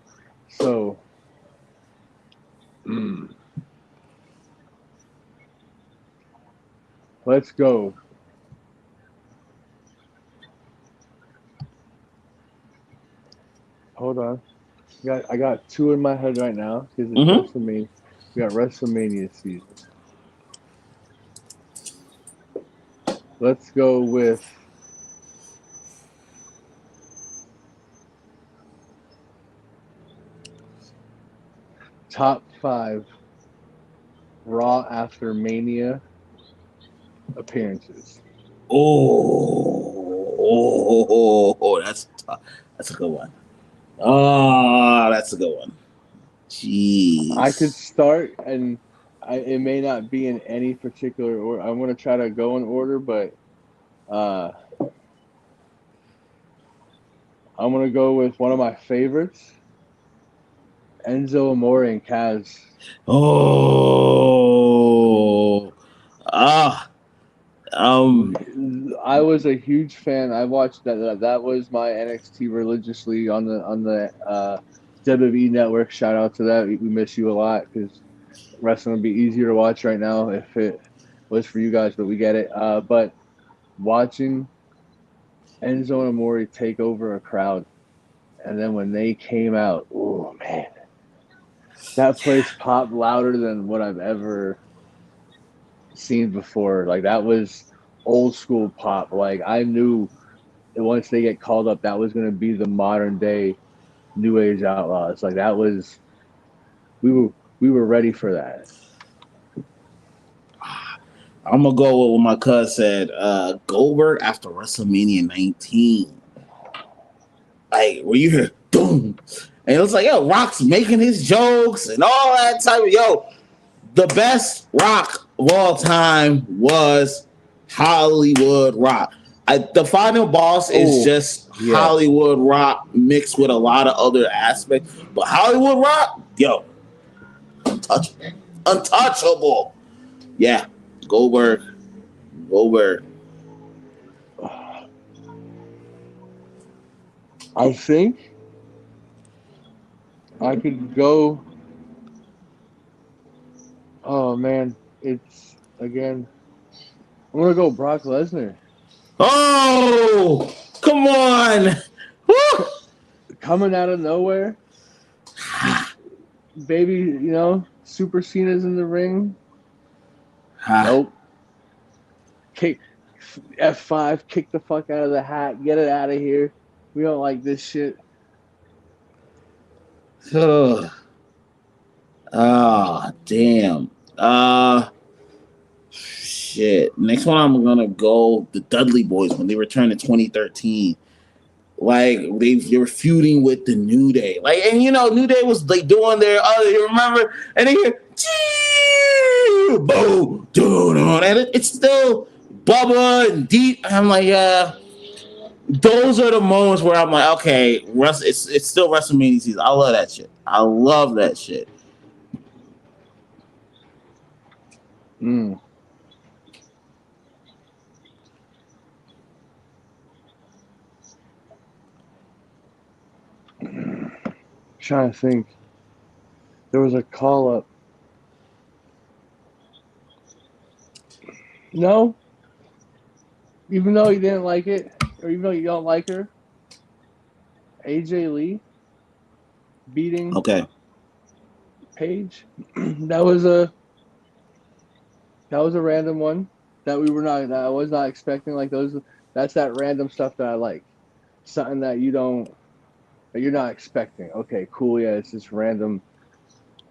so let's go. Hold on. I got 2 in my head right now because it's WrestleMania. We got WrestleMania season. Let's go with top 5 Raw after Mania appearances. That's tough. That's a good one. Oh, that's a good one. I could Jeez. start, and it may not be in any particular order. I'm going to try to go in order, but uh, I'm going to go with one of my favorites, Enzo Amore and Kaz. Oh. Ah. I was a huge fan. I watched that. That was my NXT religiously on the WWE network. Shout out to that. We miss you a lot because wrestling would be easier to watch right now if it was for you guys, but we get it. But watching Enzo and Amore take over a crowd, and then when they came out, oh man, that place popped louder than what I've ever seen before. Like that was old school pop. Like I knew once they get called up, that was going to be the modern day New Age Outlaws. Like that was we were ready for that. I'm gonna go with what my cousin said. Goldberg after WrestleMania 19. Like where you hear boom, and it was like, yo, Rock's making his jokes and all that type of the best Rock of all time was Hollywood Rock. The final boss is just Hollywood Rock mixed with a lot of other aspects. But Hollywood Rock, yo, untouchable. Untouchable. Yeah. Goldberg. I think I could go. Oh man, it's again. I'm gonna go Brock Lesnar. Oh, come on! Woo! Coming out of nowhere, baby. You know, Super Cena's in the ring. Nope. Kick F5. Kick the fuck out of the hat. Get it out of here. We don't like this shit. Oh, damn. Shit. Next one, I'm gonna go the Dudley Boys when they returned in 2013. Like they were feuding with the New Day. Like, and you know, New Day was like doing their other. You remember? And they hear boom, and it's still Bubba and Deep. And I'm like, yeah. Those are the moments where I'm like, okay, it's still WrestleMania season. I love that shit. I love that shit. Trying to think. There was a call up. No. Even though you didn't like it, or even though you don't like her, AJ Lee beating Paige. that was a random one that I was not expecting. Like that's that random stuff that I like. Something that you're not expecting. Okay, cool, yeah, it's this random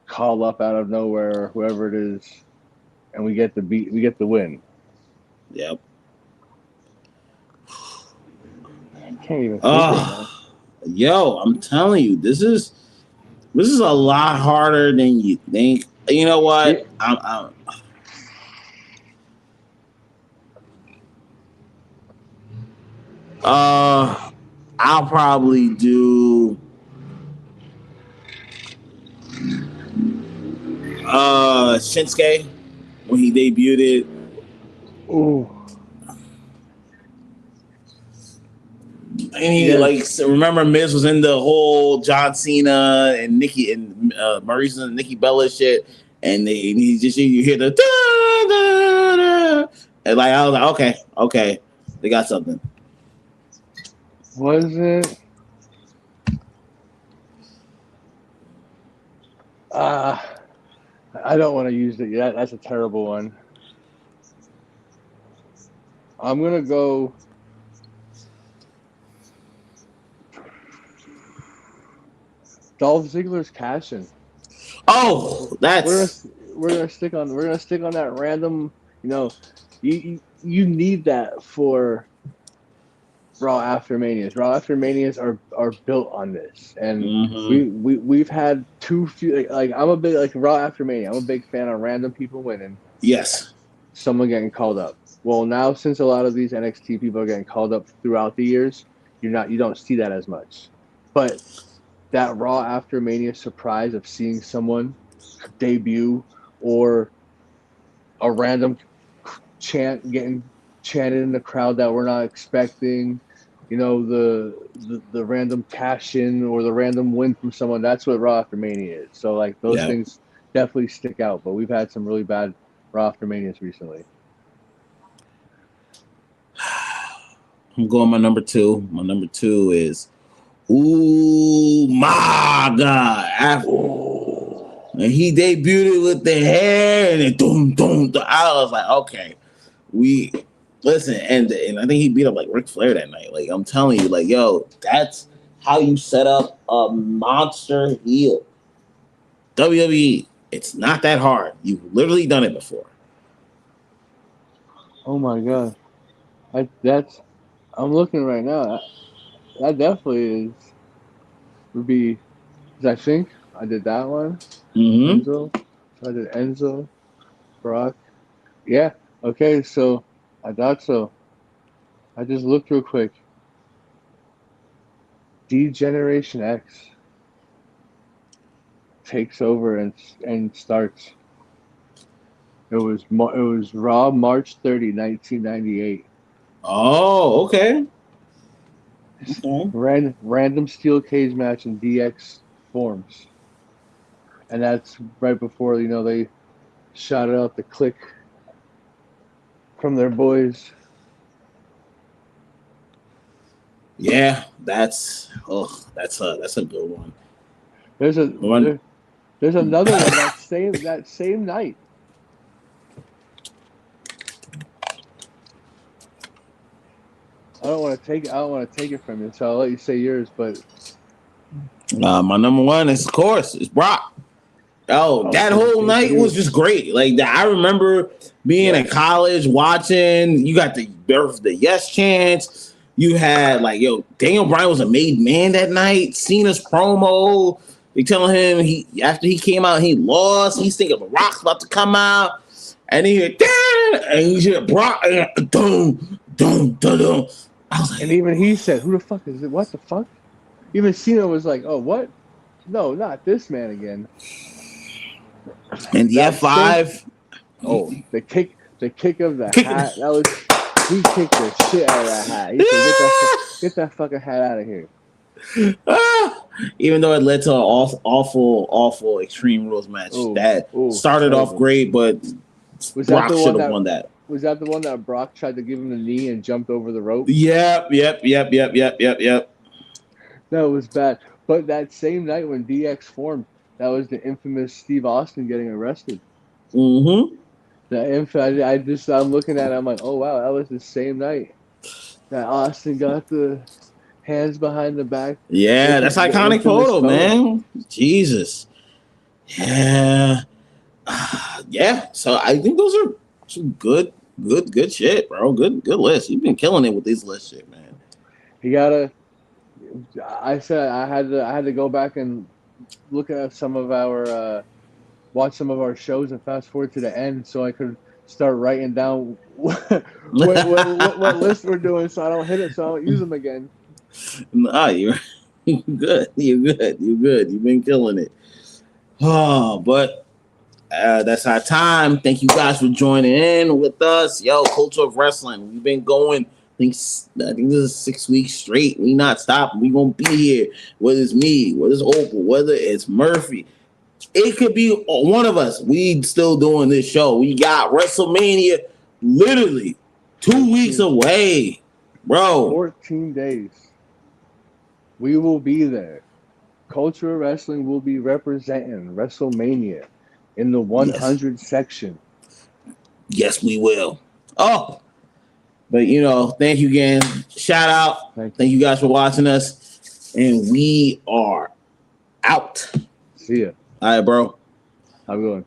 call up out of nowhere, or whoever it is, and we get the win. Yep. I can't even think of that. Yo, I'm telling you, this is a lot harder than you think. You know what? Yeah. I'll probably do Shinsuke when he debuted it. Ooh. And he remember Miz was in the whole John Cena and Nikki and Maurice and Nikki Bella shit, and you hear the da, da, da, and like I was like, okay, they got something. Was it? I don't want to use it yet. That's a terrible one. I'm gonna go. Dolph Ziggler's cash-in. Oh, that's gonna stick on that random. You know, you need that for Raw After Manias. Raw After Manias are built on this, and we've had too few. Like I'm a big like Raw After Mania. I'm a big fan of random people winning. Yes. Someone getting called up. Well, now since a lot of these NXT people are getting called up throughout the years, you don't see that as much. But that Raw After Mania surprise of seeing someone debut or a random chant getting chanted in the crowd that we're not expecting, you know, the random cash in or the random win from someone, that's what Raw After Mania is. So like those things definitely stick out, but we've had some really bad Raw After Manias recently. I'm going my number 2. My number 2 is my God. And he debuted with the hair and it boom. I was like, okay, listen, and I think he beat up like Ric Flair that night. Like I'm telling you, like, yo, that's how you set up a monster heel. WWE, it's not that hard. You've literally done it before. Oh my God. I'm looking right now. That definitely would be. I think I did that one. Enzo. I did Enzo, Brock. Yeah. Okay. So I thought so. I just looked real quick. D-Generation X takes over and starts. It was Raw March 30, 1998. Oh, okay. Random steel cage match and DX forms. And that's right before, you know, they shouted out the click from their boys. Yeah, that's a good one. There's another one that same night. I don't want to take it from you, so I'll let you say yours. But my number 1 is, of course, is Brock. That whole night was just great. Like I remember being in college watching. You got the birth of the Yes chants. You had like, yo, Daniel Bryan was a made man that night. Cena's promo. They telling him after he came out, he lost. He's thinking the Rock's about to come out, and he hear and he hear Brock, dum. I was like, and even he said, "Who the fuck is it? What the fuck?" Even Cena was like, "Oh, what? No, not this man again." And the F5. The kick of the hat. That was he kicked the shit out of that hat. He said, "Get that fucking hat out of here." Even though it led to an awful Extreme Rules match that started off great, but Brock should have won that. Was that the one that Brock tried to give him the knee and jumped over the rope? Yep. That was bad. But that same night when DX formed, that was the infamous Steve Austin getting arrested. I'm looking at it, I'm like, oh wow, that was the same night that Austin got the hands behind the back. Yeah, that's iconic photo, man. Jesus. Yeah. Yeah. So I think those are some good shit, bro. Good list. You've been killing it with these list shit, man. You gotta. I said I had to go back and look at some of our watch some of our shows and fast forward to the end so I could start writing down what list we're doing so I don't hit it, so I don't use them again. Nah, you're good. You're good. You've been killing it. Oh, but that's our time. Thank you guys for joining in with us. Yo, Culture of Wrestling. We've been going. I think this is 6 weeks straight. We not stopping. We gonna be here. Whether it's me, whether it's Opal, whether it's Murphy, it could be one of us. We still doing this show. We got WrestleMania literally 2 weeks away, bro. 14 days. We will be there. Culture of Wrestling will be representing WrestleMania in the 100 section. Yes, we will. Oh, but thank you again. Shout out. Thank you guys for watching us. And we are out. See ya. All right, bro. How we going?